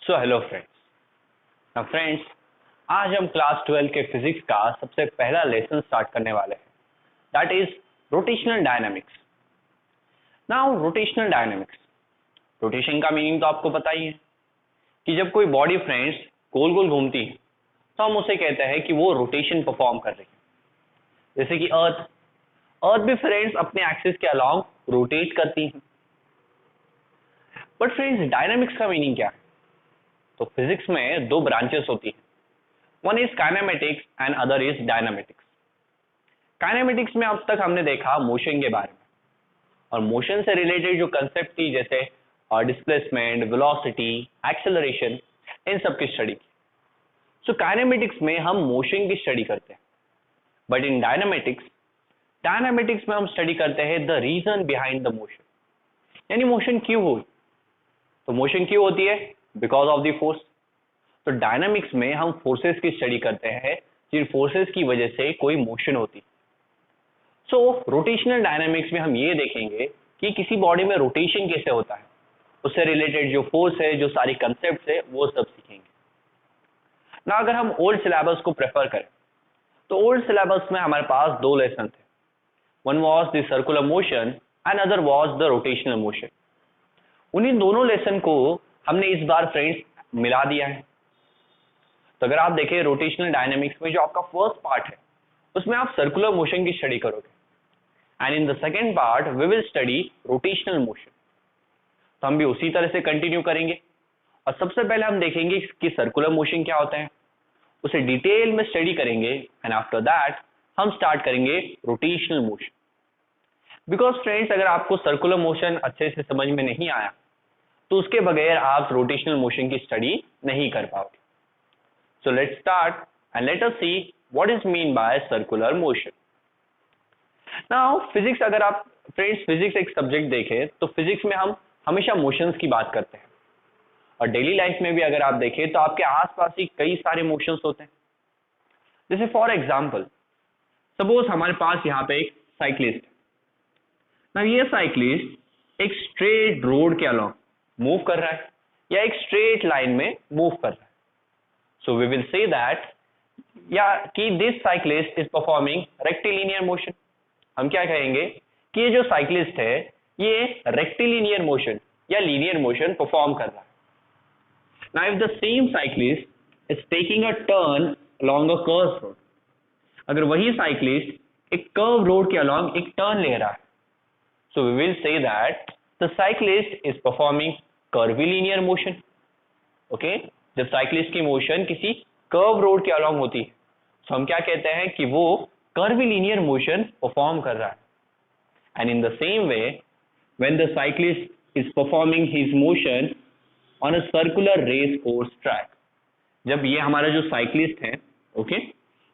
So hello friends, आज हम class 12 के फिजिक्स का सबसे पहला लेसन स्टार्ट करने वाले हैं, that is rotational dynamics. Now rotational dynamics, rotation का मीनिंग तो आपको पता ही है कि जब कोई बॉडी फ्रेंड्स गोल गोल घूमती है तो हम उसे कहते हैं कि वो रोटेशन परफॉर्म कर रही है। जैसे कि अर्थ अर्थ भी फ्रेंड्स अपने एक्सिस के अलोंग रोटेट करती है। बट फ्रेंड्स, डायनामिक्स का मीनिंग क्या है? तो फिजिक्स में दो ब्रांचेस होती है, one is kinematics and other is dynamics. Kinematics में अब तक हमने देखा मोशन के बारे में, और मोशन से रिलेटेड जो कंसेप्ट थी जैसे डिस्प्लेसमेंट, वेलोसिटी, एक्सेलरेशन, इन सब की स्टडी की। सो काइनेमेटिक्स में हम मोशन की स्टडी करते हैं, बट इन डायनामिक्स में हम स्टडी करते हैं the reason behind the motion, यानी मोशन क्यों हुई। तो मोशन क्यों होती है? Because of the force. तो डायनामिक्स में हम फोर्सेस की स्टडी करते हैं, जिन फोर्सेस की वजह से कोई मोशन होती। सो रोटेशनल डायनामिक्स में हम ये देखेंगे कि किसी बॉडी में रोटेशन कैसे होता है, उससे रिलेटेड जो फोर्स है, जो सारी कंसेप्ट है, वो सब सीखेंगे ना। अगर हम ओल्ड सिलेबस को प्रेफर करें तो ओल्ड सिलेबस में हमारे पास दो लेसन थे, one was the circular motion and other was the rotational motion. उन्हीं दोनों लेसन को हमने इस बार फ्रेंड्स मिला दिया है। तो अगर आप देखें रोटेशनल डायनामिक्स में जो आपका फर्स्ट पार्ट है उसमें आप सर्कुलर मोशन की स्टडी करोगे, and in the second part we will study rotational motion. तो हम भी उसी तरह से कंटिन्यू करेंगे, और सबसे पहले हम देखेंगे कि सर्कुलर मोशन क्या होता है, उसे डिटेल में स्टडी करेंगे, एंड आफ्टर दैट हम स्टार्ट करेंगे रोटेशनल मोशन। बिकॉज फ्रेंड्स, अगर आपको सर्कुलर मोशन अच्छे से समझ में नहीं आया तो उसके बगैर आप रोटेशनल मोशन की स्टडी नहीं कर पाओगे। So let's start and let us see what is mean by circular motion. Now physics, अगर आप फ्रेंड्स फिजिक्स एक सब्जेक्ट देखें तो फिजिक्स में हम हमेशा मोशंस की बात करते हैं, और डेली लाइफ में भी अगर आप देखें तो आपके आसपास ही कई सारे मोशंस होते हैं। जैसे फॉर एग्जांपल, सपोज हमारे पास यहाँ पे एक साइक्लिस्ट है। ना ये साइक्लिस्ट एक स्ट्रेट रोड के अलोंग मूव कर रहा है या एक स्ट्रेट लाइन में मूव कर रहा है। So we will say that या कि this cyclist is performing rectilinear motion. हम क्या कहेंगे कि ये जो साइक्लिस्ट है ये रेक्टिलिनियर मोशन या लीनियर मोशन परफॉर्म कर रहा है। Now if the same cyclist is taking a turn along a curve road, अगर वही साइक्लिस्ट एक कर्व रोड के अलोंग एक टर्न ले रहा है, so we will say that the cyclist is performing curvilinear motion. Okay, जब साइक्लिस्ट की मोशन किसी कर्व रोड के अलोंग होती है तो हम क्या कहते हैं कि वो कर्विलिनियर मोशन परफॉर्म कर रहा है। And in the same way, when the cyclist is performing his motion on a circular race course track, जब ये हमारा जो साइक्लिस्ट है, ओके,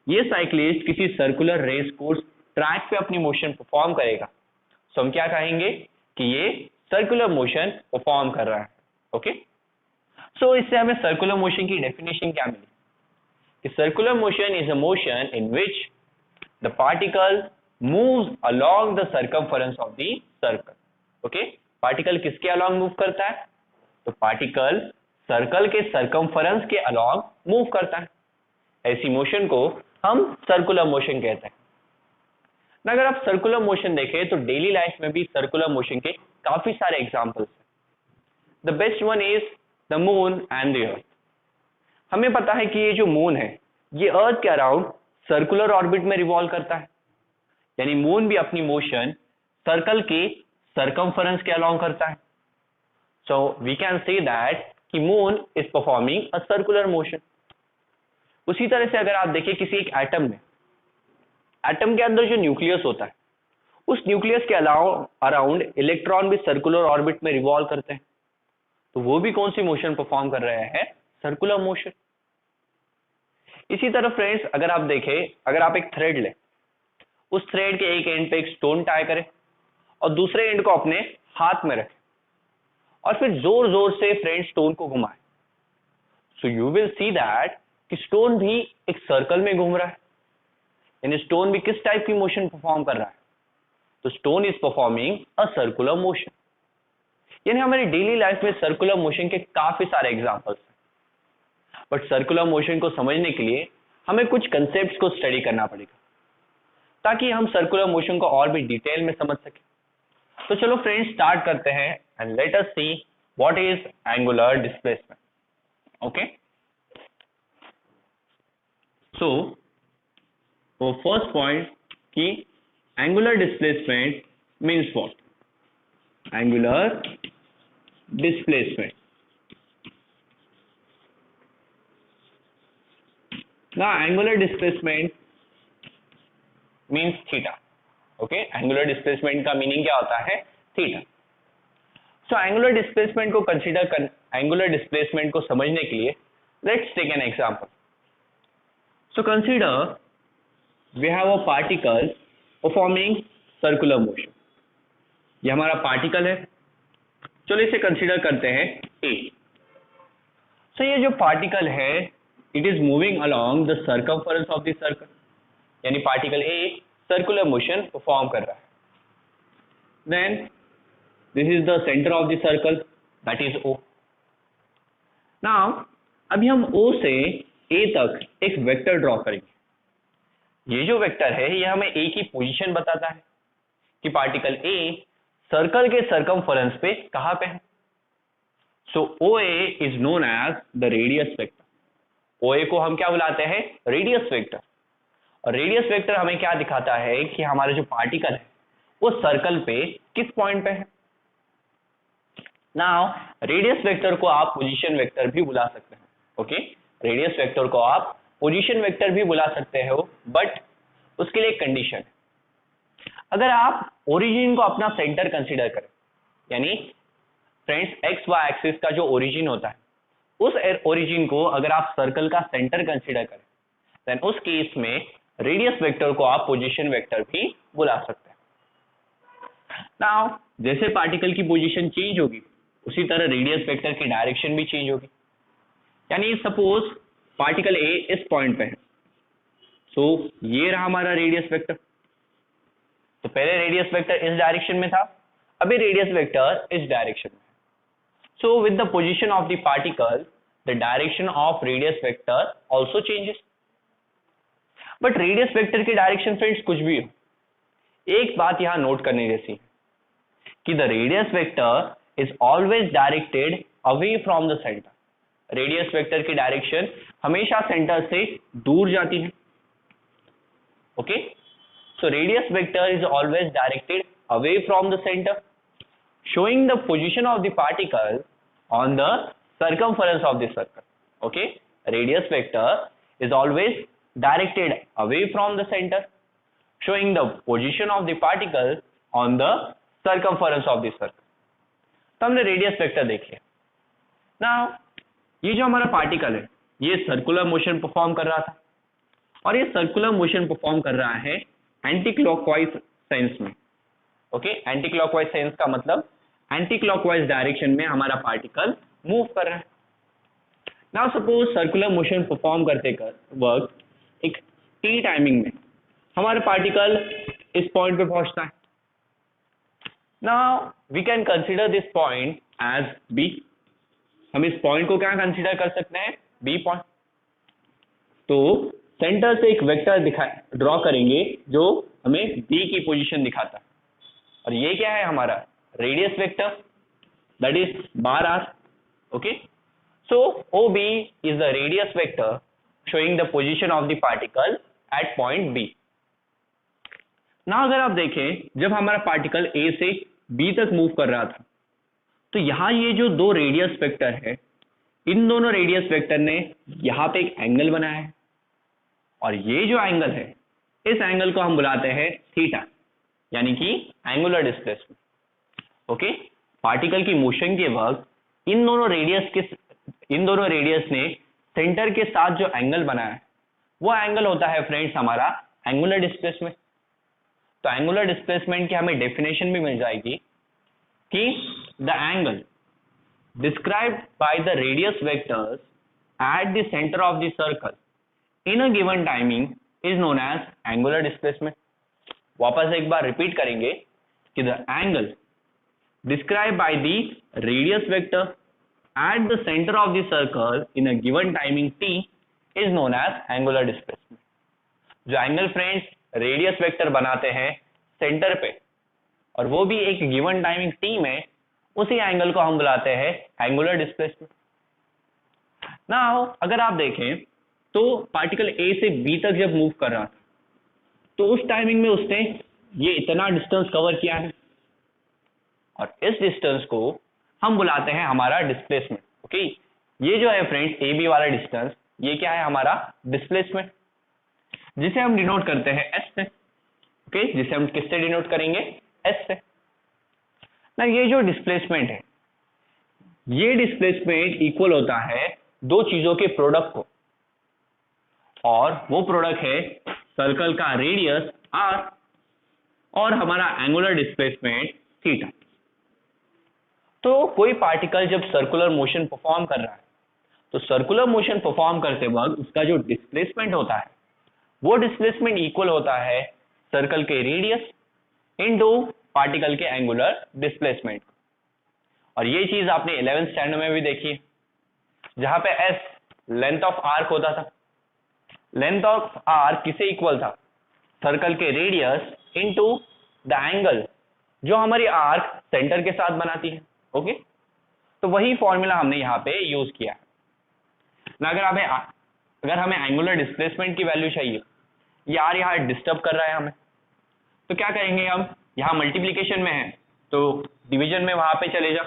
ये साइक्लिस्ट किसी सर्कुलर रेस कोर्स ट्रैक पे अपनी मोशन परफॉर्म करेगा, तो हम क्या कहेंगे कि ये सर्कुलर मोशन परफॉर्म कर रहा है। ओके, सो इससे हमें सर्कुलर मोशन की डेफिनेशन क्या मिली कि circular motion is a motion in which the particle moves along the circumference of the circle. Okay, particle किसके अलोंग मूव करता है? तो पार्टिकल सर्कल के सर्कमफरेंस के अलोंग मूव करता है। ऐसी मोशन को हम सर्कुलर मोशन कहते हैं। अगर आप सर्कुलर मोशन देखें तो डेली लाइफ में भी सर्कुलर मोशन के काफी सारे एग्जांपल्स हैं। The best one is the moon and the earth. हमें पता है कि ये जो मून है ये अर्थ के अराउंड सर्कुलर ऑर्बिट में रिवॉल्व करता है, यानी मून भी अपनी मोशन सर्कल के सर्कमफरेंस के अलोंग करता है। So we can say that कि moon is performing a circular motion. उसी तरह से अगर आप देखिए किसी एक एटम में, एटम के अंदर जो न्यूक्लियस होता है उस न्यूक्लियस के अराउंड इलेक्ट्रॉन भी सर्कुलर ऑर्बिट में रिवॉल्व करते हैं, तो वो भी कौन सी मोशन परफॉर्म कर रहे हैं? Circular motion. इसी तरह फ्रेंड्स, अगर आप देखें, अगर आप एक थ्रेड लें, उस थ्रेड के एक एंड पे एक स्टोन टाई करें और दूसरे एंड को अपने हाथ में रखें और फिर जोर जोर से फ्रेंड्स स्टोन को घुमाएं, so you will see that कि स्टोन भी एक सर्कल में घूम रहा है। यानी स्टोन भी किस टाइप की मोशन परफॉर्म कर रहा है? तो stone is performing a circular motion. यानी हमारी डेली लाइफ में सर्कुलर मोशन के काफी सारे एग्जांपल्स हैं। बट सर्कुलर मोशन को समझने के लिए हमें कुछ कंसेप्ट्स को स्टडी करना पड़ेगा ताकि हम सर्कुलर मोशन को और भी डिटेल में समझ सकें। तो चलो फ्रेंड्स स्टार्ट करते हैं and let us see what is angular displacement. Okay, so first point कि angular displacement means what? Angular displacement, now angular displacement means theta. okay, angular displacement का मीनिंग क्या होता है? थीटा। सो एंगुलर डिस्प्लेसमेंट को consider कर, angular displacement को समझने के लिए let's take an example. So consider we have a particle performing circular motion. ये हमारा पार्टिकल है, चलो इसे कंसीडर करते हैं ए। सो ये जो पार्टिकल है it is moving along the circumference of the circle, यानी particle A circular motion perform कर रहा है। Then this is the centre of the circle that is O. Now अभी हम ओ से ए तक एक वेक्टर ड्रॉ करेंगे। ये जो वेक्टर है ये हमें ए की पोजीशन बताता है कि पार्टिकल ए सर्कल के सर्कमफरेंस पे कहां पे है। So O A is known as the radius vector. OA को हम क्या बुलाते हैं? Radius vector. और रेडियस वेक्टर हमें क्या दिखाता है कि हमारा जो पार्टिकल है वो सर्कल पे किस पॉइंट पे है। नाउ रेडियस वेक्टर को आप पोजीशन वेक्टर भी बुला सकते हैं। ओके, रेडियस वेक्टर को आप पोजीशन वेक्टर भी बुला सकते हो, बट उसके लिए एक कंडीशन है। अगर आप ओरिजिन को अपना सेंटर कंसीडर करें, यानी फ्रेंड्स एक्स वाई एक्सिस का जो ओरिजिन होता है उस ओरिजिन को अगर आप सर्कल का सेंटर कंसीडर करें, देन उस केस में रेडियस वेक्टर को आप पोजीशन वेक्टर भी बुला सकते हैं। नाउ जैसे पार्टिकल की पोजीशन चेंज होगी उसी तरह रेडियस वेक्टर की डायरेक्शन भी चेंज होगी। यानी सपोज पार्टिकल ए इस पॉइंट पे है, सो ये रहा हमारा रेडियस वेक्टर। तो पहले रेडियस वेक्टर इस डायरेक्शन में था, अभी रेडियस वेक्टर इस डायरेक्शन में। So with the position of the particle, the direction of radius vector also changes. But radius vector की direction friends कुछ भी हो, एक बात यहाँ नोट करने जैसी कि the radius vector is always directed away from the center. Radius vector की direction हमेशा सेंटर से दूर जाती है। Okay? So radius vector is always directed away from the center, showing the position of the particle on the circumference of the circle. Okay, radius vector is always directed away from the center, showing the position of the particle on the circumference of the circle. तो हमने radius vector देख लिया। Now ये जो हमारा particle है ये circular motion perform कर रहा था, और ये सर्कुलर मोशन परफॉर्म कर रहा है एंटी क्लॉकवाइज सेंस में। ओके, एंटी क्लॉकवाइज सेंस का मतलब एंटी क्लॉकवाइज डायरेक्शन में हमारा पार्टिकल मूव कर रहा है। Now suppose circular motion perform करते वक्त एक टी टाइमिंग में हमारा पार्टिकल इस पॉइंट पे पहुंचता है। Now we can consider this point as B. हम इस पॉइंट को क्या कंसीडर कर सकते हैं? B point. तो सेंटर से एक वेक्टर ड्रॉ करेंगे जो हमें बी की पोजीशन दिखाता है, और ये क्या है हमारा? Radius vector, that is bar r. Okay, so OB is the radius vector showing the position of the particle at point B. Now अगर आप देखें जब हमारा पार्टिकल A से B तक मूव कर रहा था तो यहाँ ये जो दो रेडियस वेक्टर है, इन दोनों रेडियस वेक्टर ने यहाँ पे एक एंगल बनाया है, और ये जो एंगल है इस एंगल को हम बुलाते हैं थीटा, यानी कि एंगुलर डिस्प्लेसमेंट। ओके, पार्टिकल की मोशन के वक्त इन दोनों रेडियस ने सेंटर के साथ जो एंगल बनाया है वो एंगल होता है फ्रेंड्स हमारा एंगुलर डिस्प्लेसमेंट। तो एंगुलर डिस्प्लेसमेंट की हमें डेफिनेशन भी मिल जाएगी कि the angle described by the radius vectors at the centre of the circle in a given timing is known as angular displacement. वापस एक बार रिपीट करेंगे कि the angle described by the radius vector at the center of the circle in a given timing t is known as angular displacement. जो angle friends radius vector बनाते हैं centre पे और वो भी एक गिवन टाइमिंग t में, उसी एंगल को हम बुलाते हैं एंगुलर डिस्प्लेसमेंट। नाउ अगर आप देखें तो पार्टिकल A से B तक जब मूव कर रहा था तो उस टाइमिंग में उसने ये इतना डिस्टेंस कवर किया है और इस डिस्टेंस को हम बुलाते हैं हमारा डिस्प्लेसमेंट। ओके, ये जो है फ्रेंड्स ए बी वाला डिस्टेंस, ये क्या है हमारा डिस्प्लेसमेंट, जिसे हम डिनोट करते हैं एस से। ओके, जिसे हम किससे डिनोट करेंगे, एस से। ना ये जो डिस्प्लेसमेंट है, ये डिस्प्लेसमेंट इक्वल होता है दो चीजों के प्रोडक्ट को, और वो प्रोडक्ट है सर्कल का रेडियस आर और हमारा एंगुलर डिस्प्लेसमेंट थीटा। तो कोई पार्टिकल जब सर्कुलर मोशन परफॉर्म कर रहा है तो सर्कुलर मोशन परफॉर्म करते वक्त उसका जो डिस्प्लेसमेंट होता है वो डिस्प्लेसमेंट इक्वल होता है सर्कल के रेडियस इनटू पार्टिकल के एंगुलर डिस्प्लेसमेंट। और ये चीज आपने 11th स्टैंडर्ड में भी देखी है, जहां पे एस लेंथ ऑफ आर्क होता था। लेंथ ऑफ आर्क किसे इक्वल था, सर्कल के रेडियस इनटू द एंगल जो हमारी आर्क सेंटर के साथ बनाती है। ओके, तो वही फॉर्मूला हमने यहाँ पे यूज किया है ना। अगर हमें एंगुलर डिस्प्लेसमेंट की वैल्यू चाहिए, यार यहाँ डिस्टर्ब कर रहा है हमें, तो क्या करेंगे हम, यहाँ मल्टीप्लीकेशन में है तो डिवीजन में वहां पे चले जा।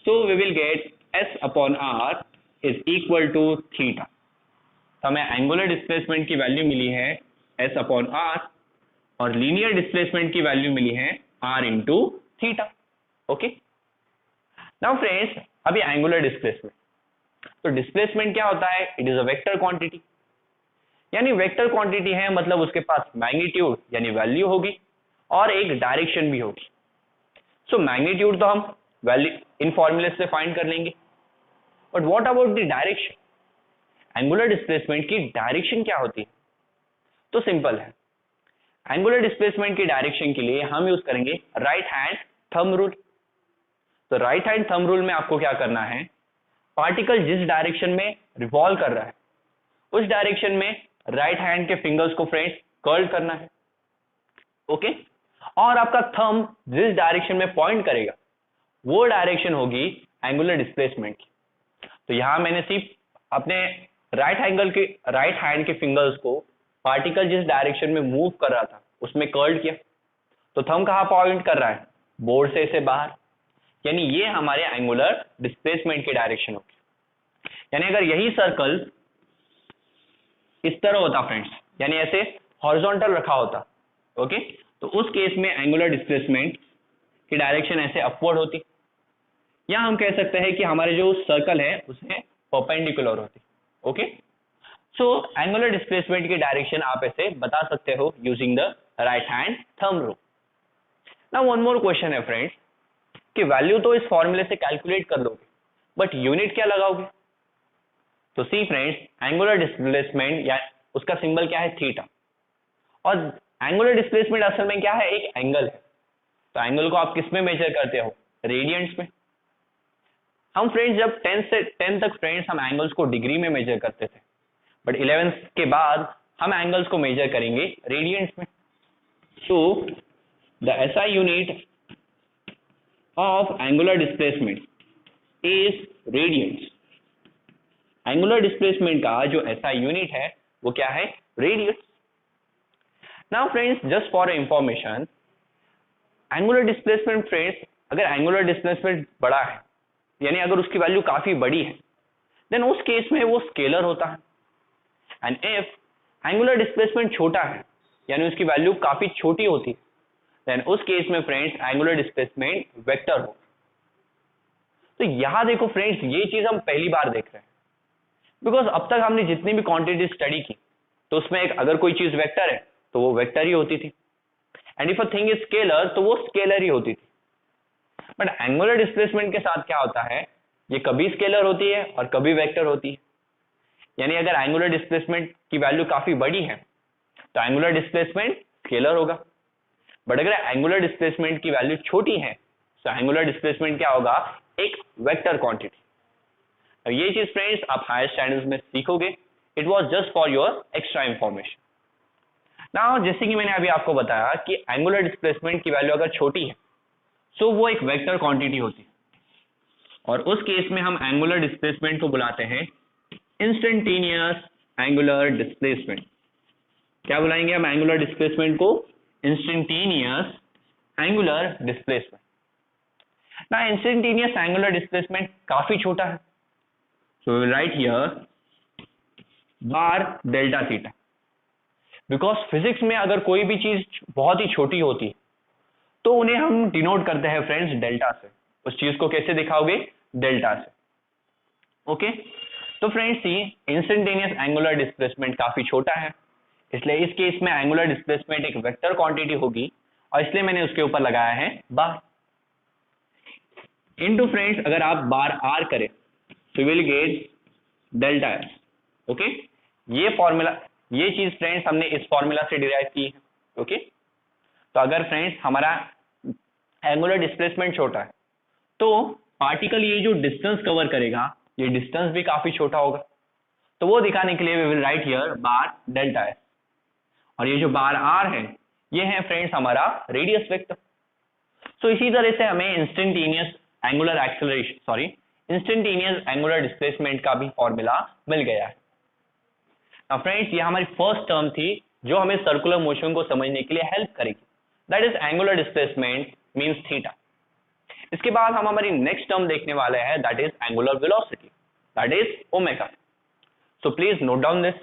So we will get S upon R is equal to theta. तो हमें एंगुलर डिस्प्लेसमेंट की वैल्यू मिली है एस अपॉन आर और लीनियर डिस्प्लेसमेंट की वैल्यू मिली है R into theta. Okay, now friends अभी एंगुलर डिस्प्लेसमेंट, तो डिस्प्लेसमेंट क्या होता है, it is a vector quantity. यानी वेक्टर क्वांटिटी है मतलब उसके पास मैग्नीट्यूड यानी वैल्यू होगी और एक डायरेक्शन भी होगी। सो मैग्नीट्यूड तो हम वैल्यू इन फॉर्मूले से फाइंड कर लेंगे, but what about the direction, angular displacement की डायरेक्शन क्या होती है, तो सिंपल है। एंगुलर डिस्प्लेसमेंट की डायरेक्शन के लिए हम यूज करेंगे राइट हैंड थंब रूल। तो राइट हैंड थंब रूल में आपको क्या करना है, पार्टिकल जिस डायरेक्शन में रिवॉल्व कर रहा है उस डायरेक्शन में राइट हैंड के फिंगर्स को फ्रेंड्स कर्ल करना है। ओके, और आपका थंब जिस डायरेक्शन में पॉइंट करेगा वो डायरेक्शन होगी एंगुलर डिस्प्लेसमेंट की। तो यहां मैंने सिर्फ अपने राइट हैंड के फिंगर्स को पार्टिकल जिस डायरेक्शन में मूव कर रहा था उसमें कर्ल किया, तो थंब कहां पॉइंट कर रहा है, बोर्ड से बाहर, यानी ये हमारे एंगुलर डिस्प्लेसमेंट की डायरेक्शन होगी। यानी अगर यही सर्कल इस तरह होता फ्रेंड्स, यानी ऐसे हॉरिजॉन्टल रखा होता, ओके, तो उस केस में एंगुलर डिस्प्लेसमेंट की डायरेक्शन ऐसे अपवर्ड होती, या हम कह सकते हैं कि हमारे जो सर्कल है उसमें परपेंडिकुलर होती। ओके, सो एंगुलर डिस्प्लेसमेंट की डायरेक्शन आप ऐसे बता सकते हो using the right hand thumb rule. Now one more question है फ्रेंड्स कि वैल्यू तो इस फॉर्मूले से कैलकुलेट कर लोगे, बट यूनिट क्या लगाओगे, तो सी फ्रेंड्स एंगुलर डिस्प्लेसमेंट या उसका सिंबल क्या है, थीटा, और एंगुलर डिस्प्लेसमेंट असल में क्या है, एक एंगल है। तो एंगल को आप किस में मेजर करते हो, रेडियंट्स में। हम फ्रेंड्स जब 10 से 10 तक फ्रेंड्स हम एंगल्स को डिग्री में मेजर करते थे, बट 11th के बाद हम एंगल्स को मेजर करेंगे रेडियंट्स में। So the SI unit of angular displacement is radians. Angular displacement का जो एसआई यूनिट है वो क्या है, radius. Now friends just for information, angular displacement friends, अगर एंगुलर डिस्प्लेसमेंट बड़ा है यानी अगर उसकी वैल्यू काफी बड़ी है, देन उस केस में वो स्केलर होता है। एंड इफ एंगुलर डिस्प्लेसमेंट छोटा है यानी उसकी वैल्यू काफी छोटी होती है, देन उस केस में फ्रेंड्स एंगुलर डिस्प्लेसमेंट वेक्टर हो। तो यहां देखो फ्रेंड्स, ये चीज हम पहली बार देख रहे हैं, बिकॉज अब तक हमने जितनी भी क्वांटिटी स्टडी की तो उसमें एक अगर कोई चीज वेक्टर है तो वो वेक्टर ही होती थी, and if a thing is scalar तो वो स्केलर ही होती थी। बट एंगुलर डिस्प्लेसमेंट के साथ क्या होता है, ये कभी स्केलर होती है और कभी वेक्टर होती है। यानी अगर एंगुलर डिस्प्लेसमेंट की वैल्यू काफी बड़ी है तो एंगुलर डिस्प्लेसमेंट स्केलर होगा, बट अगर एंगुलर डिस्प्लेसमेंट की वैल्यू छोटी है तो एंगुलर डिस्प्लेसमेंट क्या होगा, एक वेक्टर क्वांटिटी। और ये चीज फ्रेंड्स आप हायर स्टैंडर्ड्स में सीखोगे, it was just for your extra information. Now जैसे कि मैंने अभी आपको बताया कि एंगुलर डिस्प्लेसमेंट की वैल्यू अगर छोटी है सो वो एक वेक्टर क्वांटिटी होती है, और उस केस में हम एंगुलर डिस्प्लेसमेंट को बुलाते हैं इंस्टेंटेनियस एंगुलर डिस्प्लेसमेंट। क्या बुलाएंगे हम एंगुलर डिस्प्लेसमेंट को? Instantaneous angular displacement. ना इंस्टेंटेनियस एंगुलर डिस्प्लेसमेंट काफी छोटा है, so we will write here bar delta theta, because physics में अगर कोई भी चीज बहुत ही छोटी होती है तो उन्हें हम डिनोट करते हैं फ्रेंड्स डेल्टा से। उस चीज को कैसे दिखाओगे? डेल्टा से। ओके, तो फ्रेंड्स ये इंस्टेंटेनियस एंगुलर डिस्प्लेसमेंट काफी छोटा है, इसलिए इस केस में एंगुलर डिस्प्लेसमेंट एक वेक्टर क्वांटिटी होगी, और इसलिए मैंने उसके ऊपर लगाया है बार। इनटू फ्रेंड्स अगर आप बार आर करें तो will get delta S. Okay, ये फॉर्मूला, ये चीज फ्रेंड्स हमने इस फॉर्मूला से डिराइव की है। ओके, तो अगर फ्रेंड्स हमारा एंगुलर डिस्प्लेसमेंट छोटा है तो पार्टिकल ये जो डिस्टेंस कवर करेगा ये डिस्टेंस भी काफी छोटा होगा, तो वो दिखाने के लिए we will write here bar delta S. और ये जो बार आर है ये है फ्रेंड्स हमारा रेडियस वेक्टर। सो इसी तरह से हमें instantaneous angular acceleration sorry instantaneous angular displacement का भी फॉर्मूला मिल गया है। नाउ फ्रेंड्स ये हमारी फर्स्ट टर्म थी जो हमें सर्कुलर मोशन को समझने के लिए हेल्प करेगी, that is angular displacement means theta. इसके बाद हम हमारी नेक्स्ट टर्म देखने वाले हैं, that is angular velocity, that is omega. So please note down this.